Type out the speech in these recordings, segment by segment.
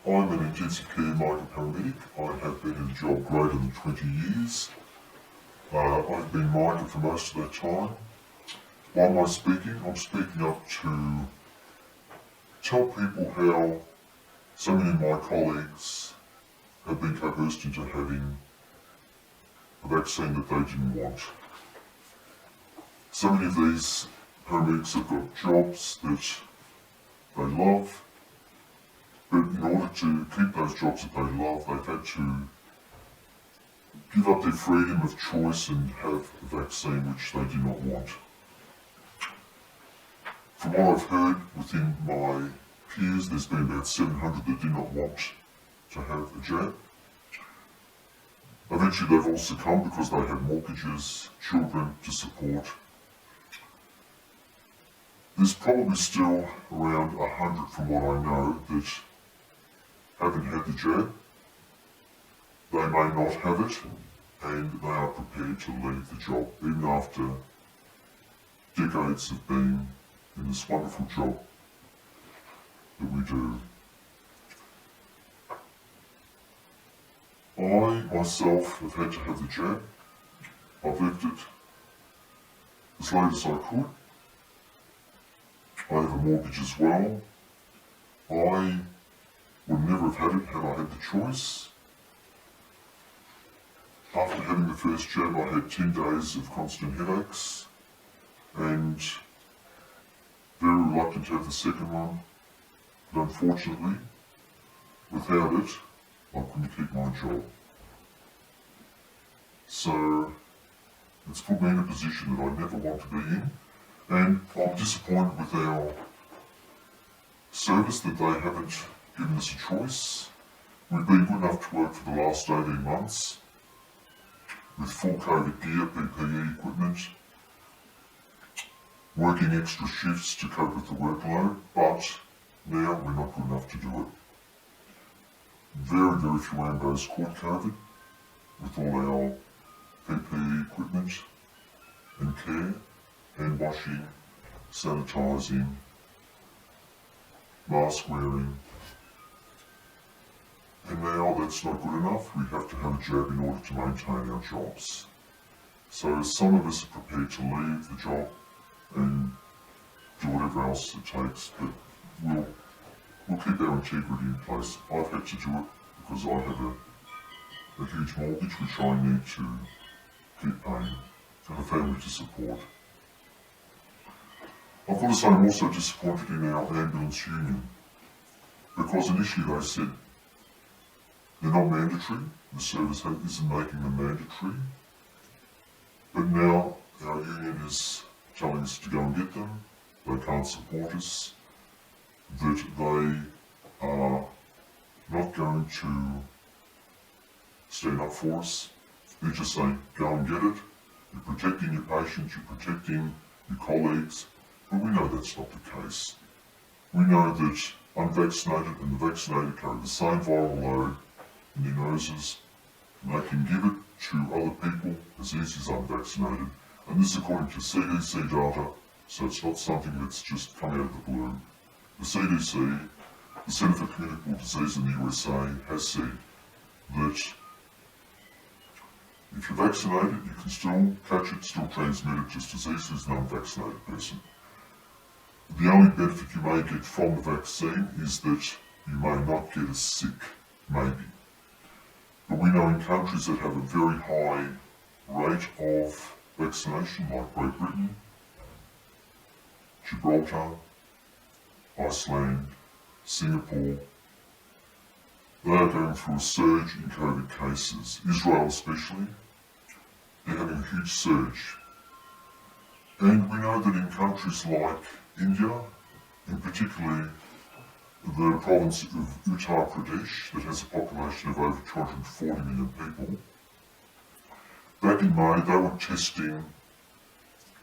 I'm an intensive care MICA Paramedic. I have been in the job greater than 20 years. I've been MICA for most of that time. Why am I speaking? I'm speaking up to tell people how so many of my colleagues have been coerced into having a vaccine that they didn't want. So many of these paramedics have got jobs that they love, but in order to keep those jobs that they love, they've had to give up their freedom of choice and have a vaccine which they do not want. From what I've heard within my peers, there's been about 700 that do not want to have a jab. Eventually they've all succumbed because they have mortgages, children to support. There's probably still around 100 from what I know that haven't had the jab. They may not have it, and they are prepared to leave the job even after decades of being in this wonderful job that we do. I myself have had to have the jab. I've left it as late as I could. I have a mortgage as well. I would never have had it had I had the choice. After having the first jab, I had 10 days of constant headaches and very reluctant to have the second one. But unfortunately, without it, I couldn't keep my job. So it's put me in a position that I never want to be in, and I'm disappointed with our service that they haven't given us a choice. We've been good enough to work for the last 18 months with full COVID gear, PPE equipment, working extra shifts to cope with the workload, but now we're not good enough to do it. Very, very few ambos caught COVID with all our PPE equipment and care, hand washing, sanitising, mask wearing. And now that's not good enough. We have to have a jab in order to maintain our jobs. So some of us are prepared to leave the job and do whatever else it takes, but we'll keep our integrity in place. I've had to do it because I have a huge mortgage which I need to keep paying and a family to support. I've got to say I'm also disappointed in our ambulance union because initially they said they're not mandatory, the service isn't making them mandatory, but now our union is telling us to go and get them, they can't support us, that they are not going to stand up for us. They're just saying, go and get it, you're protecting your patients, you're protecting your colleagues, but we know that's not the case. We know that unvaccinated and the vaccinated carry the same viral load in their noses, and they can give it to other people as easy as unvaccinated, and this according to CDC data, so it's not something that's just come out of the blue. The CDC, the Centre for Communicable Disease in the USA, has said that if you're vaccinated, you can still catch it, still transmit it just as easily as an unvaccinated person. The only benefit you may get from the vaccine is that you may not get as sick, maybe. But we know in countries that have a very high rate of vaccination, like Great Britain, Gibraltar, Iceland, Singapore, they are going through a surge in COVID cases. Israel especially, they're having a huge surge. And we know that in countries like India, in particularly the province of Uttar Pradesh, that has a population of over 240 million people, back in May they were testing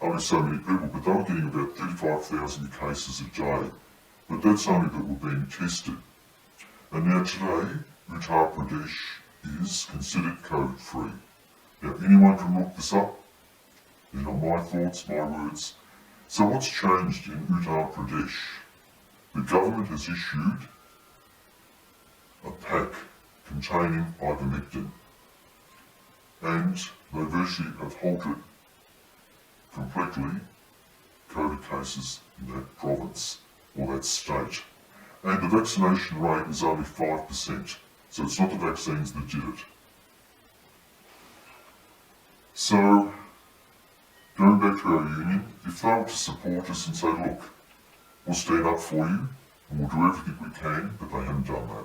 only so many people, but they were getting about 35,000 cases a day. But that's only that were being tested. And now today, Uttar Pradesh is considered COVID-free. Now anyone can look this up. They're not my thoughts, my words. So what's changed in Uttar Pradesh? The government has issued pack containing ivermectin, and they virtually have halted completely COVID cases in that province or that state. And the vaccination rate is only 5%, so it's not the vaccines that did it. So, going back to our union, if they were to support us and say, look, we'll stand up for you, and we'll do everything we can, but they haven't done that.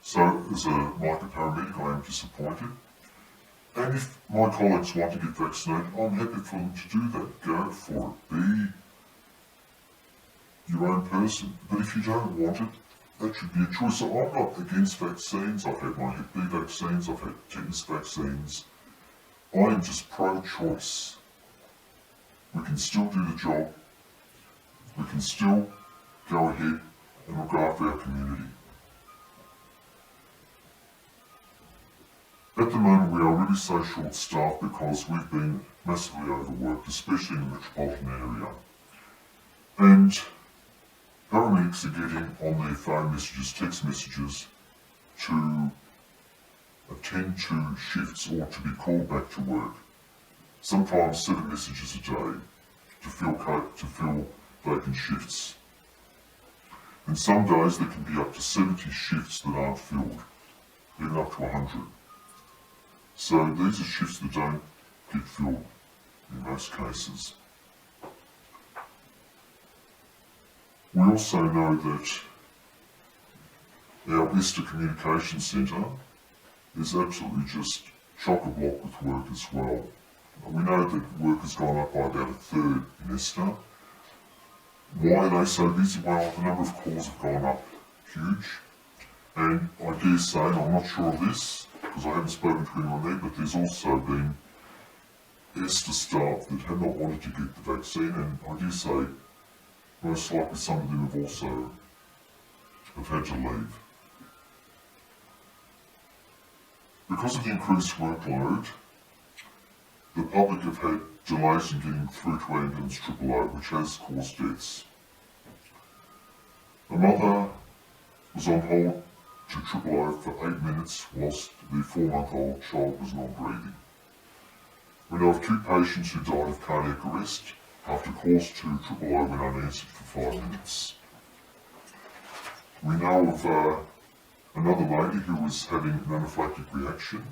So, as a MICA Paramedic, I am disappointed. And if my colleagues want to get vaccinated, I'm happy for them to do that. Go for it. Be your own person. But if you don't want it, that should be a choice. So I'm not against vaccines. I've had my Hep B vaccines, I've had tetanus vaccines. I am just pro-choice. We can still do the job. We can still go ahead and look after our community. At the moment, we are really so short-staffed because we've been massively overworked, especially in the metropolitan area. And paramedics are getting on their phone messages, text messages, to attend to shifts or to be called back to work. Sometimes 7 messages a day to fill vacant shifts. And some days there can be up to 70 shifts that aren't filled, even up to 100. So these are shifts that don't get filled in most cases. We also know that our Vista Communication Centre is absolutely just chock-a-block with work as well. We know that work has gone up by about a third in Esther. Why are they so busy? Well, the number of calls have gone up huge. And I dare say, and I'm not sure of this, because I haven't spoken to anyone there, but there's also been Esther staff that have not wanted to get the vaccine, and I dare say most likely some of them have also had to leave. Because of the increased workload, the public have had delays in getting through to ambulance 000, which has caused deaths. A mother was on hold to 000 for 8 minutes whilst their 4-month-old child was non-breathing. We know of 2 patients who died of cardiac arrest after calls to 000 went unanswered for 5 minutes. We know of another lady who was having an anaphylactic reaction,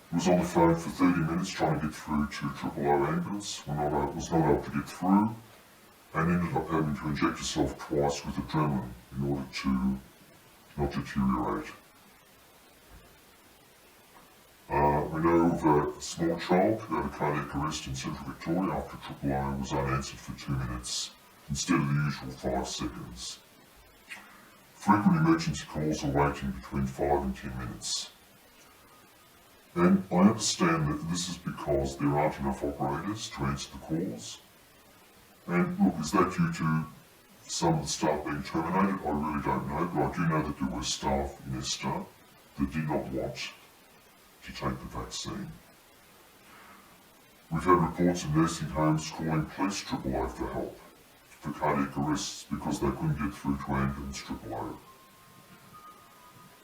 who was on the phone for 30 minutes trying to get through to 000 ambulance, was not able to get through, and ended up having to inject herself twice with adrenaline in order to not deteriorate. We know of a small child who had a cardiac arrest in central Victoria after 000 was unanswered for 2 minutes, instead of the usual 5 seconds. Frequent emergency calls are waiting between 5 and 10 minutes. And I understand that this is because there aren't enough operators to answer the calls. And look, is that due to some of the staff being terminated? I really don't know, but I do know that there were staff in Esther that did not want to take the vaccine. We've had reports of nursing homes calling police 000 for help for cardiac arrests because they couldn't get through to ambulance 000.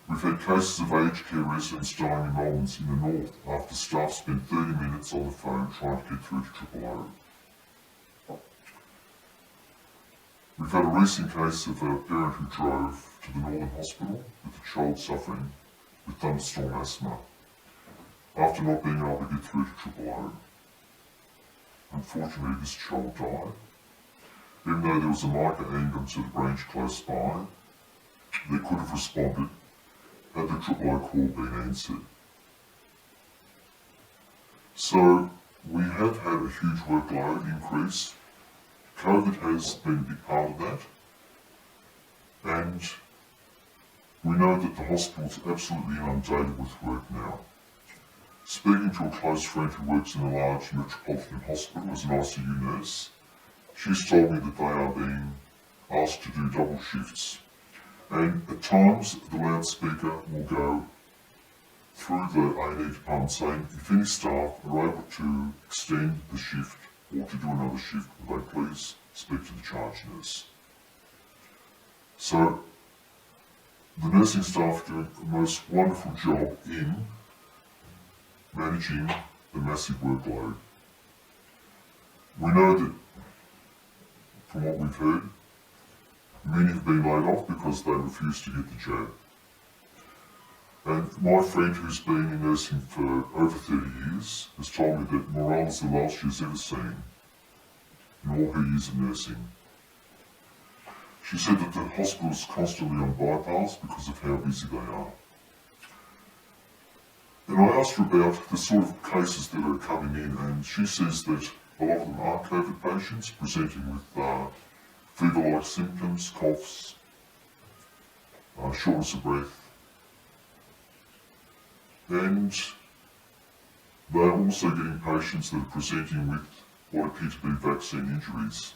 We've had cases of aged care residents dying in Melbourne in the north after staff spent 30 minutes on the phone trying to get through to 000. We've had a recent case of a parent who drove to the Northern Hospital with a child suffering with thunderstorm asthma after not being able to get through to 000. Unfortunately, this child died. Even though there was a MICA ambulance at a branch close by, they could have responded had the 000 call been answered. So we have had a huge workload increase. COVID has been a big part of that, and we know that the hospital's absolutely inundated with work now. Speaking to a close friend who works in a large metropolitan hospital as an ICU nurse, she's told me that they are being asked to do double shifts, and at times the loudspeaker will go through the A&E department saying, if any staff are able to extend the shift or to do another shift, would they please speak to the charge nurse. So The nursing staff doing the most wonderful job in managing the massive workload. We know that, from what we've heard, many have been laid off because they refused to get the jab. And my friend, who's been in nursing for over 30 years, has told me that morale is the lowest she's ever seen in all her years of nursing. She said that the hospital is constantly on bypass because of how busy they are. And I asked her about the sort of cases that are coming in, and she says that a lot of them are COVID patients presenting with fever-like symptoms, coughs, shortness of breath, and they're also getting patients that are presenting with what appear to be vaccine injuries.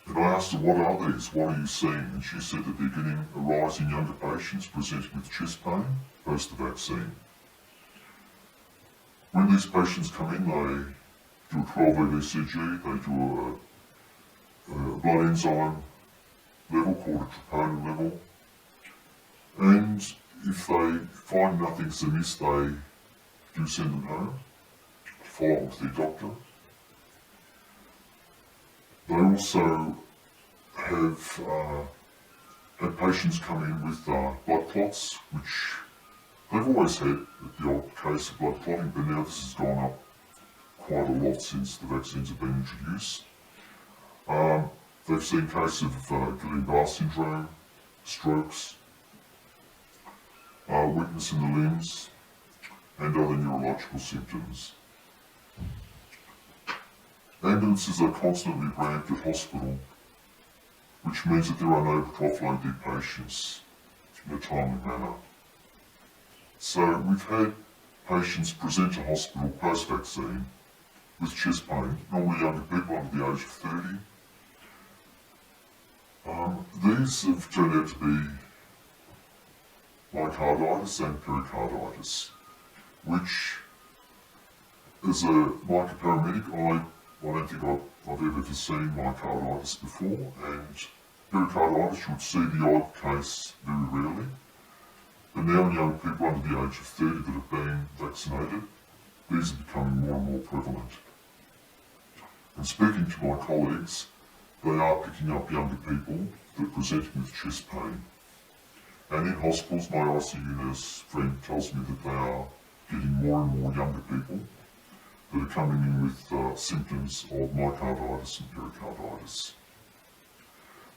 And I asked her, what are these? What are you seeing? And she said that they're getting a rise in younger patients presenting with chest pain post the vaccine. When these patients come in, they do a 12-lead ECG, they do a blood enzyme level called a troponin level, and if they find nothing's amiss, they do send them home to follow up with their doctor. They also have had patients come in with blood clots, which they've always had at the old case of blood clotting, but now this has gone up quite a lot since the vaccines have been introduced. They've seen cases of Guillain-Barré syndrome, strokes, weakness in the limbs, and other neurological symptoms. Ambulances are constantly ramped at hospital, which means that they're unable to offload their patients in a timely manner. So we've had patients present to hospital post-vaccine with chest pain, normally younger people under the age of 30. These have turned out to be myocarditis and pericarditis, which, as a MICA Paramedic, I don't think I've ever seen myocarditis before, and pericarditis you would see the odd case very rarely. But now in young people under the age of 30 that have been vaccinated, these are becoming more and more prevalent. And speaking to my colleagues, they are picking up younger people that are presenting with chest pain. And in hospitals, my ICU nurse friend tells me that they are getting more and more younger people that are coming in with symptoms of myocarditis and pericarditis.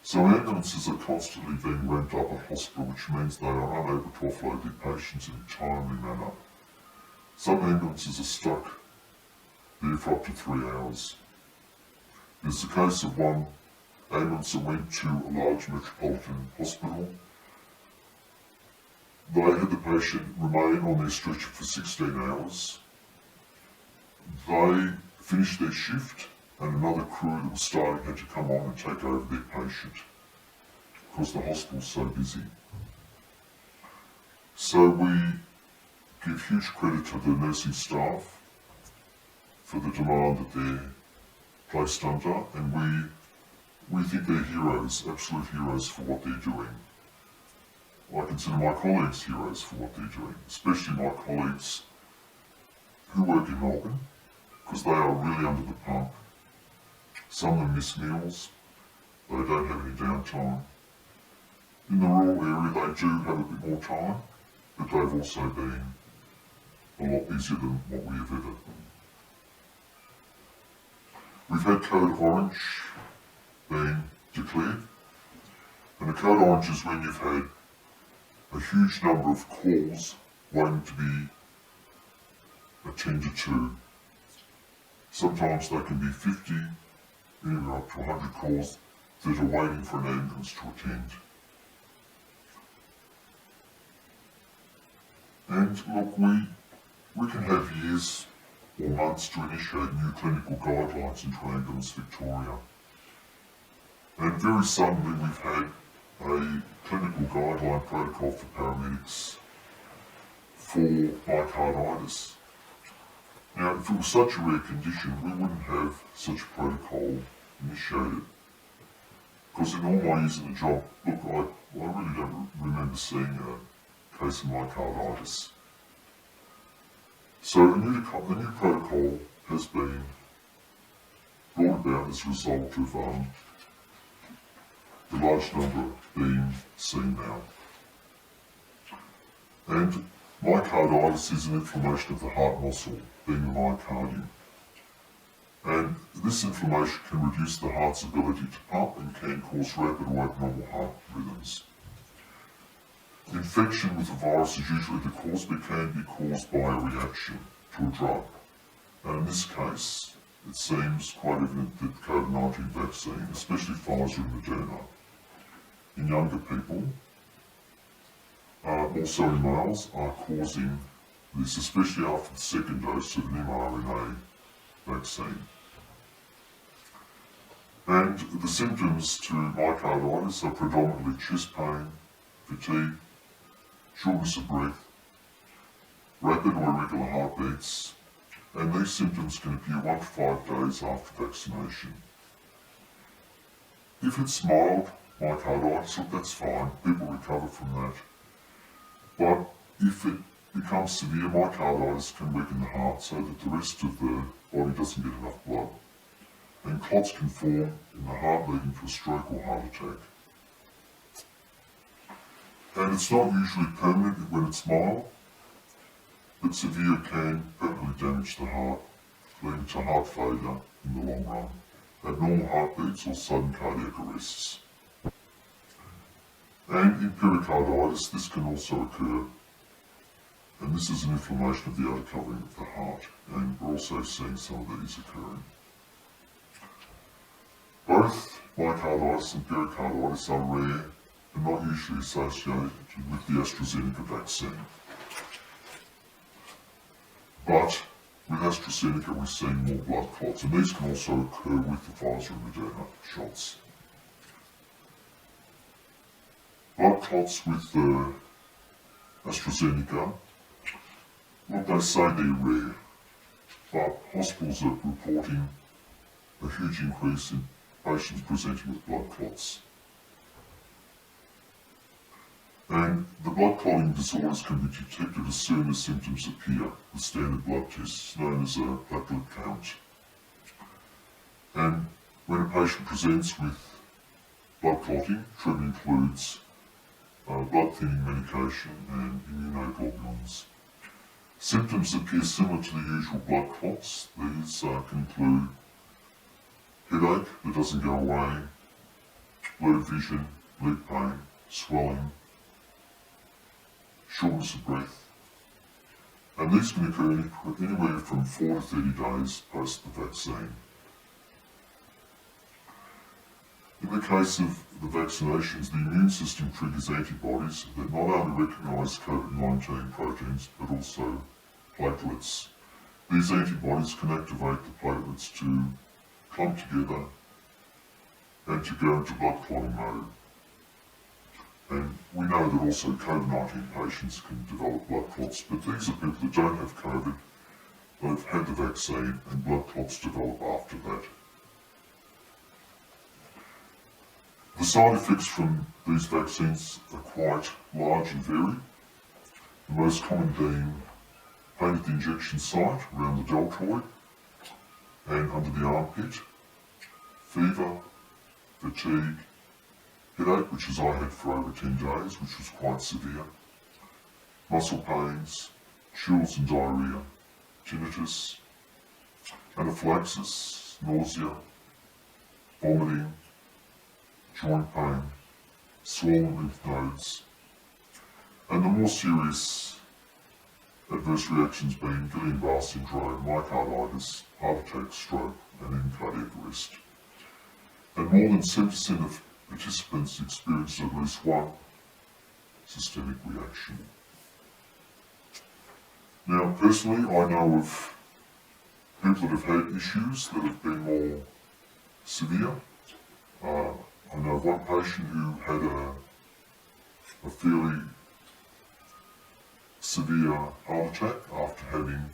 So ambulances are constantly being ramped up at hospital, which means they are unable to offload their patients in a timely manner. Some ambulances are stuck there for up to 3 hours. There's the case of one ambulance that went to a large metropolitan hospital. They had the patient remain on their stretcher for 16 hours. They finished their shift, and another crew that was starting had to come on and take over their patient because the hospital's so busy. So we give huge credit to the nursing staff for the demand that they're placed under, and we think they're heroes, absolute heroes for what they're doing. I consider my colleagues heroes for what they're doing, especially my colleagues who work in Melbourne, because they are really under the pump. Some of them miss meals, they don't have any downtime. In the rural area they do have a bit more time, but they've also been a lot busier than what we have ever. We've had Code Orange being declared, and a Code Orange is when you've had a huge number of calls waiting to be attended to. Sometimes they can be 50, anywhere up to 100 calls that are waiting for an ambulance to attend. And look, we can have years or months to initiate new clinical guidelines into Ambulance Victoria. And very suddenly we've had a clinical guideline protocol for paramedics for myocarditis. Now, if it was such a rare condition, we wouldn't have such a protocol initiated, Because in all my years in the job, look, I really don't remember seeing a case of myocarditis. So a new protocol has been brought about as a result of the large number being seen now. And myocarditis is an inflammation of the heart muscle, being the myocardium. And this inflammation can reduce the heart's ability to pump and can cause rapid or abnormal heart rhythms. Infection with the virus is usually the cause, but can be caused by a reaction to a drug. And in this case, it seems quite evident that the COVID-19 vaccine, especially Pfizer and Moderna, in younger people, also in males, are causing this, especially after the second dose of an mRNA vaccine. And the symptoms to myocarditis are predominantly chest pain, fatigue, shortness of breath, rapid or irregular heartbeats, and these symptoms can appear 1 to 5 days after vaccination. If it's mild myocarditis, look, that's fine, people recover from that. But if it becomes severe, myocarditis can weaken the heart so that the rest of the body doesn't get enough blood. And clots can form in the heart, leading to a stroke or heart attack. And it's not usually permanent when it's mild, but severe can permanently damage the heart, leading to heart failure in the long run, abnormal heartbeats or sudden cardiac arrests. And in pericarditis, this can also occur, and this is an inflammation of the outer covering of the heart, and we're also seeing some of these occurring. Both myocarditis and pericarditis are rare and not usually associated with the AstraZeneca vaccine. But with AstraZeneca, we're seeing more blood clots, and these can also occur with the Pfizer and Moderna shots. Blood clots with the AstraZeneca, well, they say they're rare, but hospitals are reporting a huge increase in patients presenting with blood clots. And the blood clotting disorders can be detected as soon as symptoms appear with standard blood tests known as a platelet count. And when a patient presents with blood clotting, treatment includes blood thinning medication and immunoglobulins. Symptoms appear similar to the usual blood clots. These can include headache that doesn't go away, blurred vision, leg pain, swelling, shortness of breath, and these can occur anywhere from 4 to 30 days post the vaccine. In the case of the vaccinations, the immune system triggers antibodies that not only recognise COVID-19 proteins but also platelets. These antibodies can activate the platelets to clump together and to go into blood clotting mode. And we know that also COVID-19 patients can develop blood clots, but these are people that don't have COVID, they've had the vaccine and blood clots develop after that. The side effects from these vaccines are quite large and varied, the most common being pain at the injection site around the deltoid and under the armpit, fever, fatigue, headache, which is I had for over 10 days, which was quite severe, muscle pains, chills and diarrhea, tinnitus, anaphylaxis, nausea, vomiting, joint pain, swollen lymph nodes, and the more serious adverse reactions being Guillain-Barré syndrome, myocarditis, heart attack, stroke, and even cardiac arrest. And more than 7% of participants experienced at least one systemic reaction. Now, personally, I know of people that have had issues that have been more severe. I know of one patient who had a fairly severe heart attack after having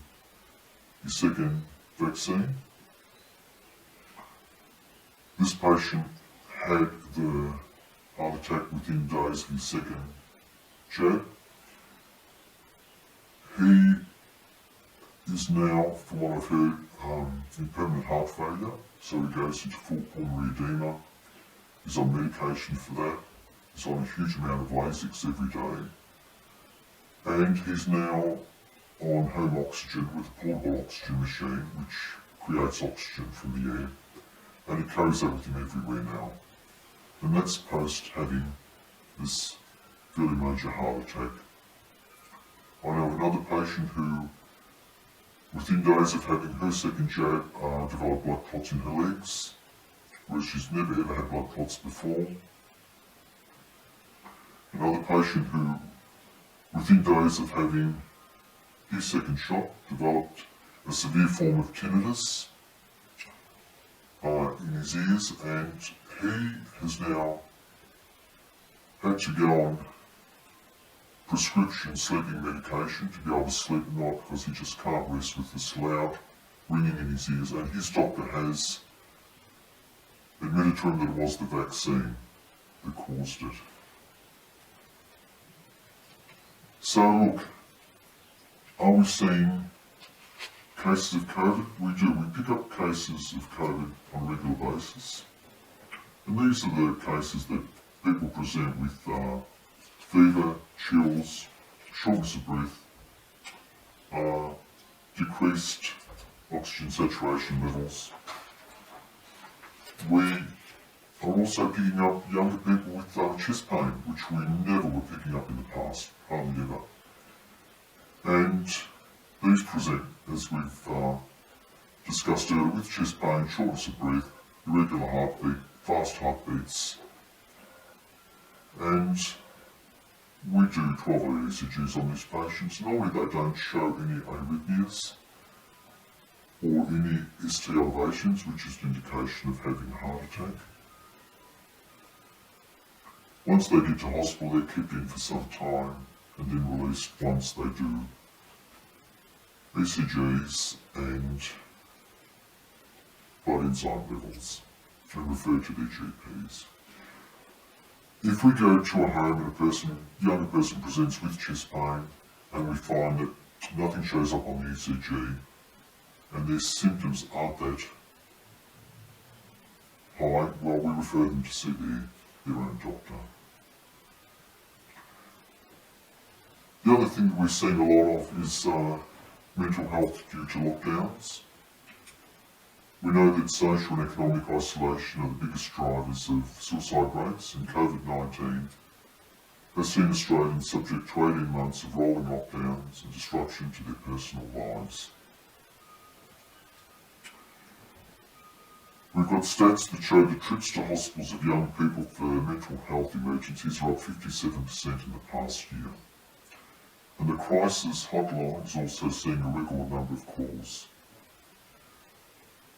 his second vaccine. This patient had the heart attack within days of his second jab. He is now, from what I've heard, in permanent heart failure, so he goes into full pulmonary edema. He's on medication for that. He's on a huge amount of Lasix every day. And he's now on home oxygen with a portable oxygen machine, which creates oxygen from the air. And he carries that with him everywhere now. And that's post having this fairly major heart attack. I know of another patient who, within days of having her second jab, developed blood clots in her legs, whereas she's never ever had blood clots before. Another patient who, within days of having his second shot, developed a severe form of tinnitus in his ears, and he has now had to get on prescription sleeping medication to be able to sleep at night because he just can't rest with this loud ringing in his ears, and his doctor has admitted to him that it was the vaccine that caused it. So look, are we seeing cases of COVID? We do. We pick up cases of COVID on a regular basis. And these are the cases that people present with fever, chills, shortness of breath, decreased oxygen saturation levels. We are also picking up younger people with chest pain, which we never were picking up in the past, hardly ever. And these present, as we've discussed earlier, with chest pain, shortness of breath, irregular heartbeat, fast heartbeats. And we do 12 ECGs on these patients. Normally they don't show any arrhythmias or any ST elevations, which is an indication of having a heart attack. Once they get to hospital, they're kept in for some time and then released once they do ECGs and blood enzyme levels and referred to their GPs. If we go to a home and a younger person presents with chest pain and we find that nothing shows up on the ECG and their symptoms aren't that high, well, we refer them to see their own doctor. The other thing that we're seeing a lot of is mental health due to lockdowns. We know that social and economic isolation are the biggest drivers of suicide rates, and COVID-19 has seen Australians subject to 18 months of rolling lockdowns and disruption to their personal lives. We've got stats that show that trips to hospitals of young people for mental health emergencies are up 57% in the past year. And the crisis hotline is also seeing a record number of calls.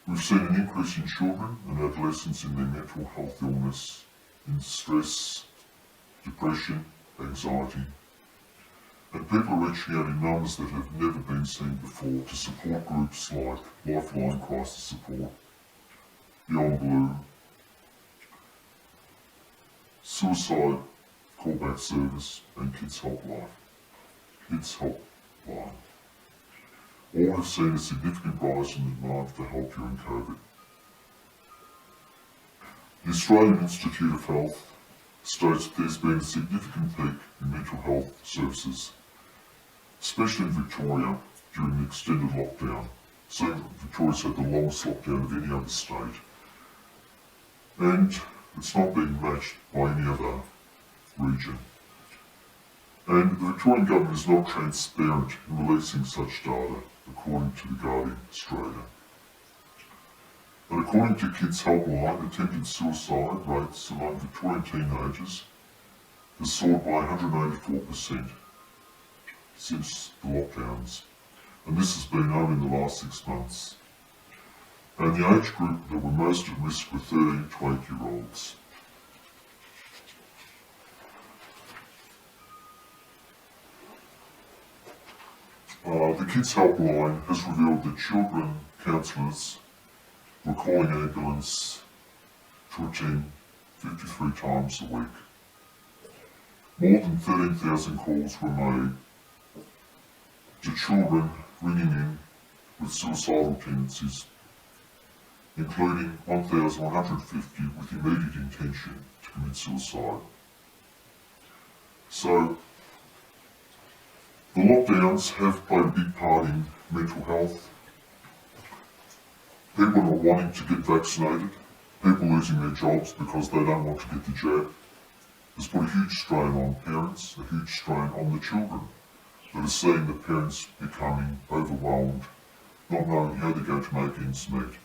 We've seen an increase in children and adolescents in their mental health illness, in stress, depression, anxiety, and people are reaching out in numbers that have never been seen before to support groups like Lifeline Crisis Support, Beyond Blue, Suicide Callback Service, and Kids Helpline. All have seen a significant rise in the demand for help during COVID. The Australian Institute of Health states that there's been a significant peak in mental health services, especially in Victoria during the extended lockdown, seeing that Victoria's had the longest lockdown of any other state. And it's not being matched by any other region. And the Victorian government is not transparent in releasing such data, according to The Guardian Australia. And according to Kids Helpline, attempted suicide rates among Victorian teenagers has soared by 184% since the lockdowns. And this has been only in the last 6 months. And the age group that were most at risk were 13 to 8-year-olds. The Kids Helpline has revealed that children counsellors were calling an ambulance to attend 53 times a week. More than 13,000 calls were made to children ringing in with suicidal tendencies, including 1,150 with immediate intention to commit suicide. So, the lockdowns have played a big part in mental health. People not wanting to get vaccinated, people losing their jobs because they don't want to get the jab, has put a huge strain on parents, a huge strain on the children that are seeing the parents becoming overwhelmed, not knowing how they're going to make ends meet.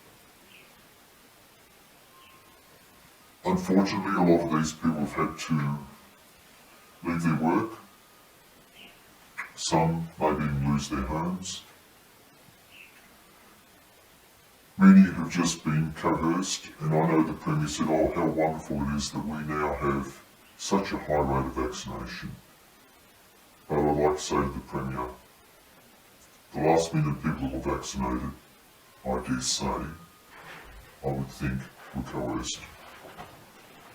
Unfortunately, a lot of these people have had to leave their work. Some may even lose their homes. Many have just been coerced, and I know the Premier said, oh, how wonderful it is that we now have such a high rate of vaccination. But I'd like to say to the Premier, the last million people who were vaccinated, I dare say, I would think were coerced.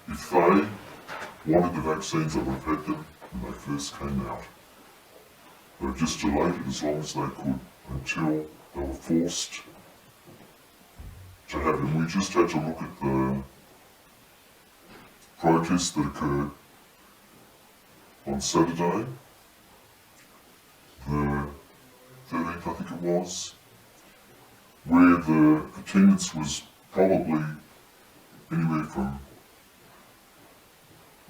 If they wanted the vaccines, they would have had them when they first came out. They've just delayed it as long as they could until they were forced to have them. We just had to look at the protests that occurred on Saturday, the 13th I think it was, where the attendance was probably anywhere from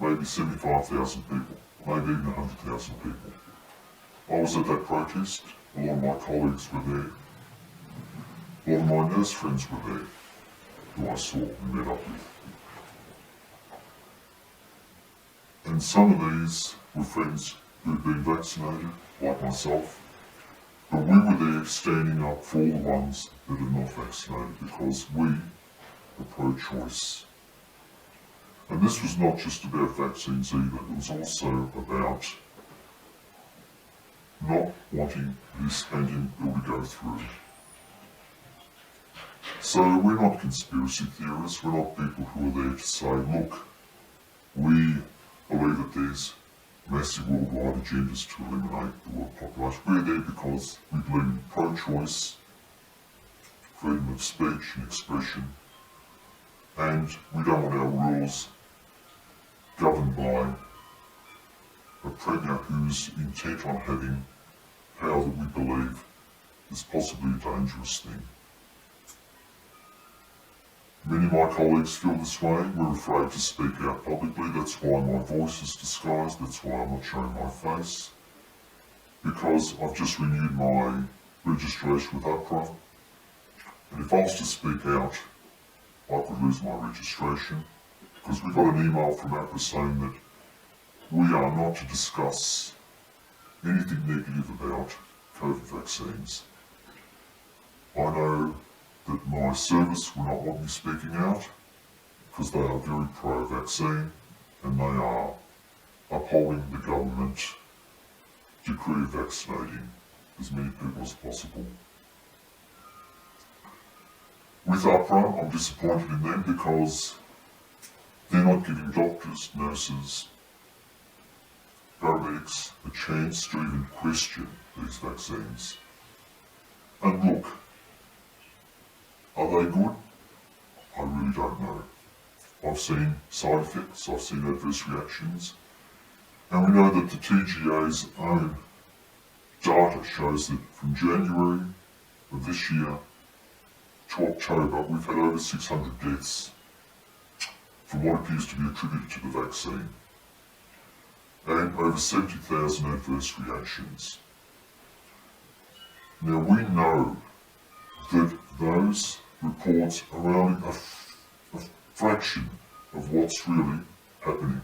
maybe 75,000 people, maybe even 100,000 people. I was at that protest, a lot of my colleagues were there, a lot of my nurse friends were there, who I saw and met up with. And some of these were friends who had been vaccinated, like myself, but we were there standing up for all the ones that are not vaccinated because we are pro-choice. And this was not just about vaccines either, it was also about not wanting this pandemic bill to go through. So we're not conspiracy theorists, we're not people who are there to say, look, we believe that there's massive worldwide agendas to eliminate the world population. We're there because we believe in pro-choice, freedom of speech and expression, and we don't want our rules governed by a Premier who's intent on having power that we believe is possibly a dangerous thing. Many of my colleagues feel this way. We're afraid to speak out publicly. That's why my voice is disguised. That's why I'm not showing my face. Because I've just renewed my registration with APRA. And if I was to speak out, I could lose my registration. Because we got an email from APRA saying that we are not to discuss anything negative about COVID vaccines. I know that my service will not want me speaking out because they are very pro-vaccine and they are upholding the government decree of vaccinating as many people as possible. With APRA, I'm disappointed in them because they're not giving doctors, nurses, paramedics a chance to even question these vaccines. And look, are they good? I really don't know. I've seen side effects, I've seen adverse reactions, and we know that the TGA's own data shows that from January of this year to October, we've had over 600 deaths from what appears to be attributed to the vaccine, and over 70,000 adverse reactions. Now we know that those reports are only a fraction of what's really happening.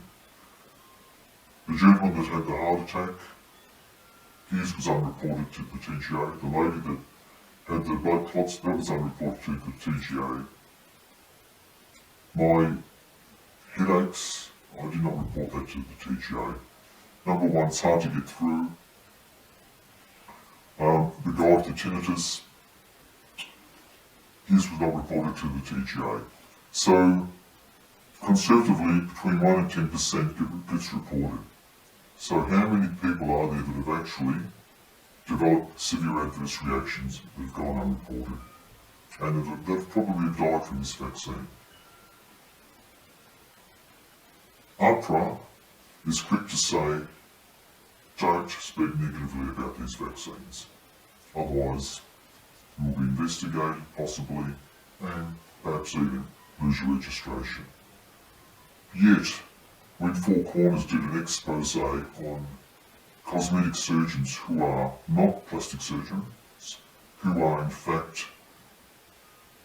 The gentleman that had the heart attack, his was unreported to the TGA. The lady that had the blood clots, that was unreported to the TGA. My headaches, I did not report that to the TGA. Number one, it's hard to get through. The guy with the tinnitus, his was not reported to the TGA. So Conservatively, between 1 and 10% gets reported. So how many people are there that have actually developed severe adverse reactions that have gone unreported and that have probably died from this vaccine? APRA is quick to say, don't speak negatively about these vaccines. Otherwise, you will be investigated, possibly, and perhaps even lose your registration. Yet, when Four Corners did an expose on cosmetic surgeons who are not plastic surgeons, who are in fact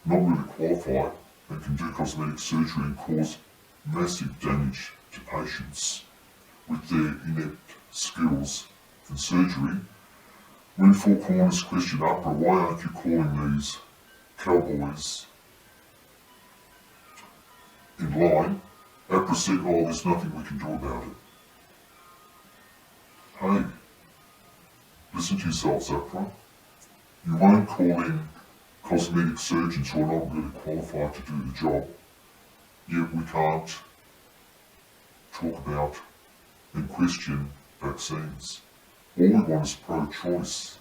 not really qualified and can do cosmetic surgery and cause massive damage to patients with their inept skills in surgery, when Four Corners questioned APRA, why aren't you calling these cowboys in line? APRA said, oh, there's nothing we can do about it. Hey, listen to yourselves, APRA. You won't call in cosmetic surgeons who are not really qualified to do the job, yet we can't talk about and question vaccines. All we want is pro-choice.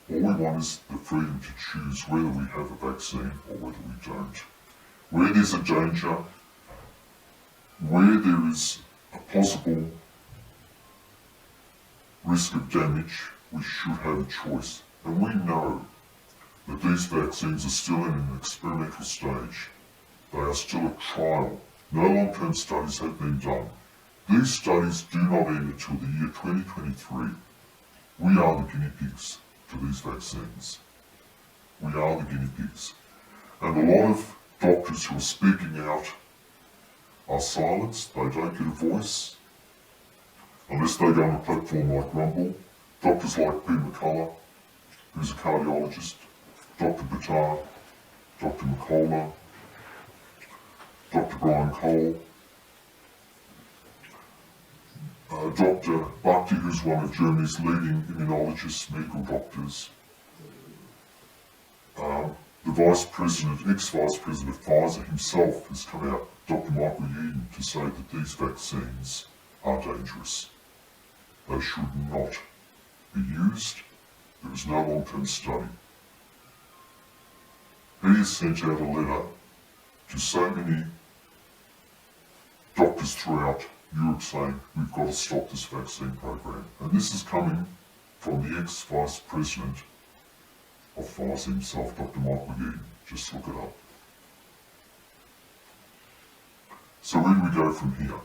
All we want is the freedom to choose whether we have a vaccine or whether we don't. Where there's a danger, where there is a possible risk of damage, we should have a choice. And we know that these vaccines are still in an experimental stage. They are still a trial. No long-term studies have been done. These studies do not end until the year 2023. We are the guinea pigs to these vaccines. We are the guinea pigs. And a lot of doctors who are speaking out are silenced. They don't get a voice unless they go on a platform like Rumble. Doctors like Peter McCullough, who's a cardiologist, Dr. Batar, Dr. McCullough, Dr. Brian Cole, Dr. Bhakti, who's one of Germany's leading immunologists, medical doctors, the Vice President, ex-Vice President of Pfizer himself has come out, Dr. Michael Yeadon, to say that these vaccines are dangerous. They should not be used. There is no long-term study. He has sent out a letter to so many doctors throughout Europe saying we've got to stop this vaccine program. And this is coming from the ex-Vice President of Pfizer himself, Dr. Michael Yeadon. Just look it up. So where do we go from here?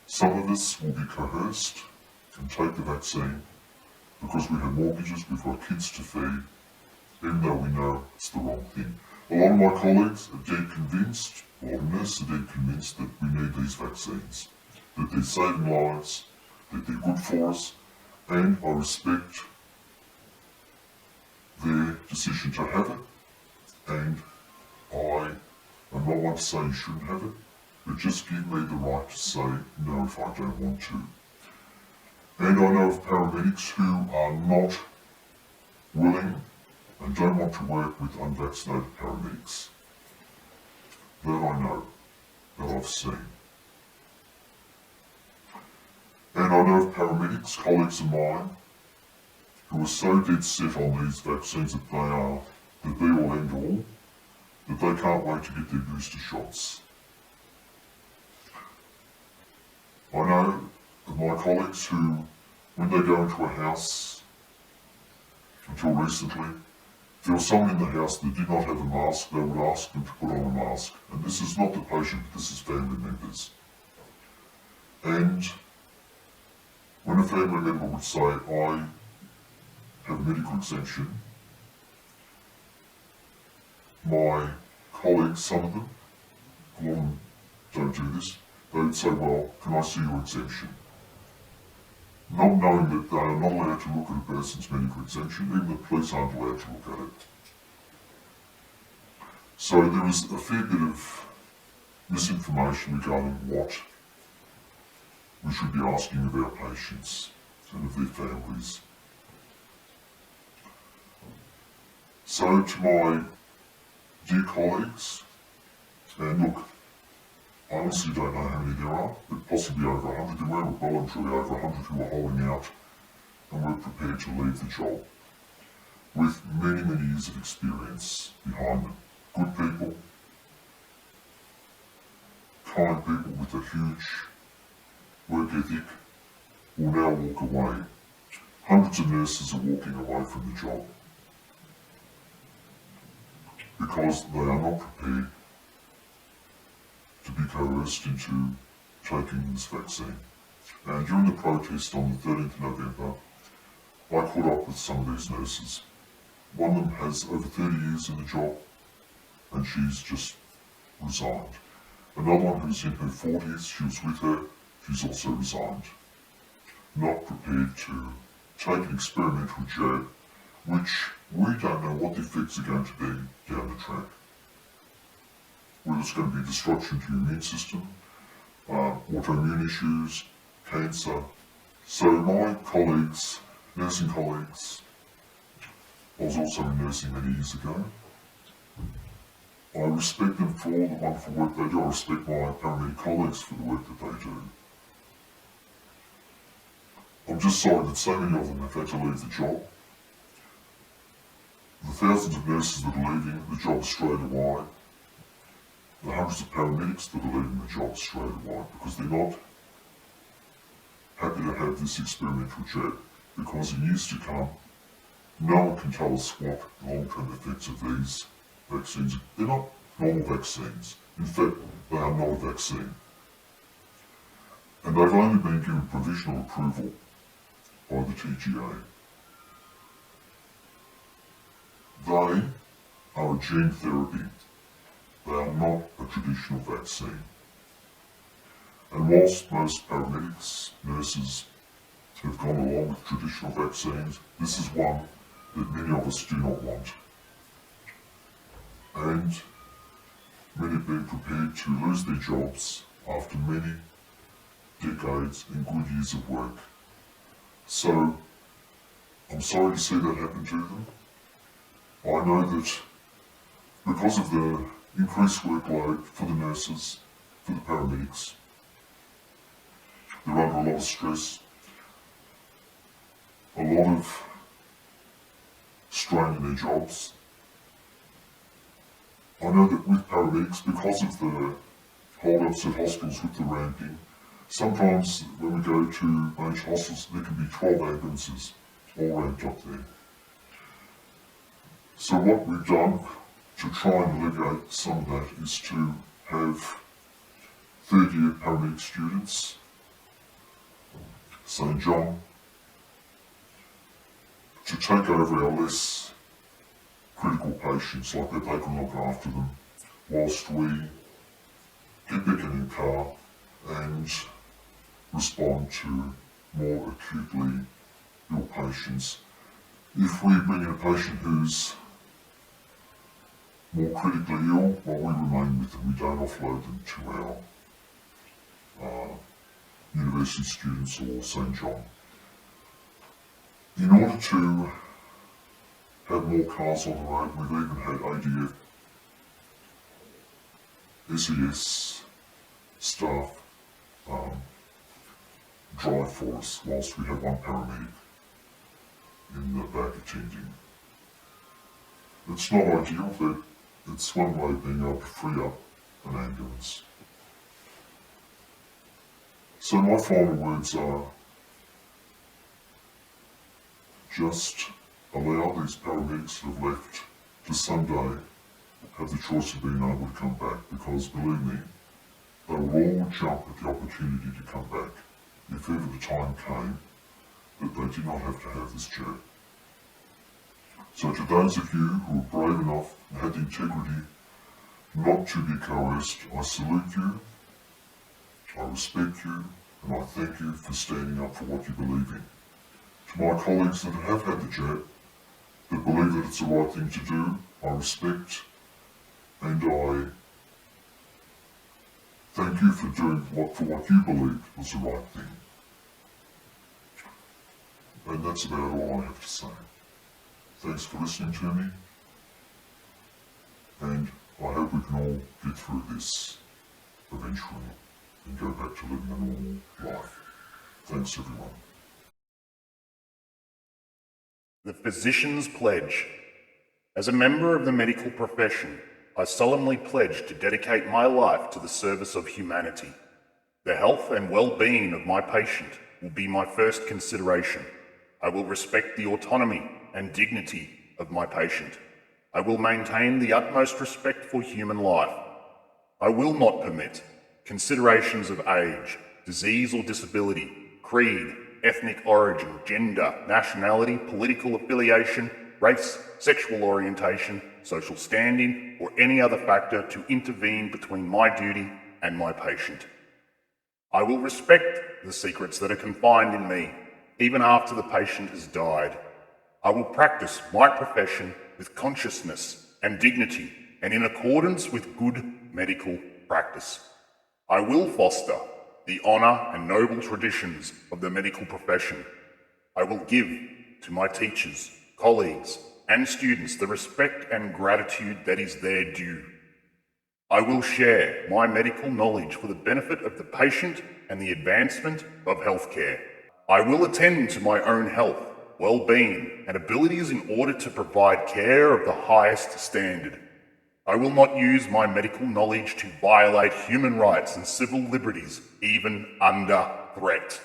Some of us will be coerced and take the vaccine because we have mortgages, we've got kids to feed, even though we know it's the wrong thing. A lot of my colleagues are dead convinced, a lot of nurses are dead convinced that we need these vaccines, that they're saving lives, that they're good for us, and I respect their decision to have it, and I am not one to say you shouldn't have it, but just give me the right to say no if I don't want to. And I know of paramedics who are not willing and don't want to work with unvaccinated paramedics. That I know, that I've seen. And I know of paramedics, colleagues of mine, who are so dead set on these vaccines that they are the be-all end-all, that they can't wait to get their booster shots. I know of my colleagues who, when they go into a house, until recently, if there was someone in the house that did not have a mask, they would ask them to put on a mask. And this is not the patient, but this is family members. And when a family member would say, I have a medical exemption, my colleagues, some of them, a lot of them don't do this, they would say, well, can I see your exemption? Not knowing that they are not allowed to look at a person's medical exemption, even the police aren't allowed to look at it. So there is a fair bit of misinformation regarding what we should be asking of our patients and of their families. So to my dear colleagues, and look, I honestly don't know how many there are, but possibly over 100. There were well and truly over 100 who were holding out and were prepared to leave the job with many, many years of experience behind them. Good people, kind people with a huge work ethic will now walk away. Hundreds of nurses are walking away from the job because they are not prepared to be coerced into taking this vaccine. And during the protest on the 13th of November, I caught up with some of these nurses. One of them has over 30 years in the job and she's just resigned. Another one who's in her 40s, she was with her, she's also resigned. Not prepared to take an experimental jab, which we don't know what the effects are going to be down the track. Whether it's going to be disruption to your immune system, autoimmune issues, cancer. So my colleagues, nursing colleagues, I was also in nursing many years ago. I respect them for all the wonderful work they do. I respect my paramedic colleagues for the work that they do. I'm just sorry that so many of them have had to leave the job. The thousands of nurses that are leaving the job Australia-wide, the hundreds of paramedics that are leaving the job Australia-wide because they're not happy to have this experimental jab, because in years to come, no one can tell us what the long-term effects of these vaccines are. They're not normal vaccines. In fact, they are not a vaccine. And they've only been given provisional approval by the TGA. They are a gene therapy. They are not a traditional vaccine. And whilst most paramedics, nurses have gone along with traditional vaccines, this is one that many of us do not want. And many have been prepared to lose their jobs after many decades and good years of work. So, I'm sorry to see that happen to them. I know that because of the increased workload for the nurses, for the paramedics, they're under a lot of stress, a lot of strain in their jobs. I know that with paramedics, because of the hold-ups at hospitals with the ramping, sometimes when we go to major hospitals, there can be 12 ambulances all ramped up there. So what we've done to try and alleviate some of that is to have third-year paramedic students, St. John, to take over our less critical patients, like that they can look after them, whilst we get back in the car and respond to more acutely ill patients. If we bring in a patient who's more critically ill, well, we remain with them. We don't offload them to our university students or St. John. In order to have more cars on the road, we've even had ADF, SES staff drive for us whilst we have one paramedic in the back attending. It's not ideal, but it's one way of being able to free up an ambulance. So my final words are, just allow these paramedics that have left to someday have the choice of being able to come back, because believe me, they will all jump at the opportunity to come back if ever the time came that they did not have to have this jab. So to those of you who are brave enough and had the integrity not to be coerced, I salute you, I respect you, and I thank you for standing up for what you believe in. To my colleagues that have had the jab, that believe that it's the right thing to do, I respect and I thank you for doing what you believe was the right thing. And that's about all I have to say. Thanks for listening to me, and I hope we can all get through this. eventually and go back to living a normal life. Thanks everyone. The Physician's Pledge. As a member of the medical profession, I solemnly pledge to dedicate my life to the service of humanity. The health and well-being of my patient will be my first consideration. I will respect the autonomy and dignity of my patient. I will maintain the utmost respect for human life. I will not permit considerations of age, disease or disability, creed, ethnic origin, gender, nationality, political affiliation, race, sexual orientation, social standing, or any other factor to intervene between my duty and my patient. I will respect the secrets that are confined in me, even after the patient has died. I will practice my profession with consciousness and dignity and in accordance with good medical practice. I will foster the honour and noble traditions of the medical profession. I will give to my teachers, colleagues, and students the respect and gratitude that is their due. I will share my medical knowledge for the benefit of the patient and the advancement of healthcare. I will attend to my own health, well-being, and abilities in order to provide care of the highest standard. I will not use my medical knowledge to violate human rights and civil liberties, even under threat.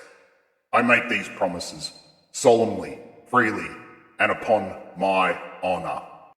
I make these promises solemnly, freely, and upon my honour.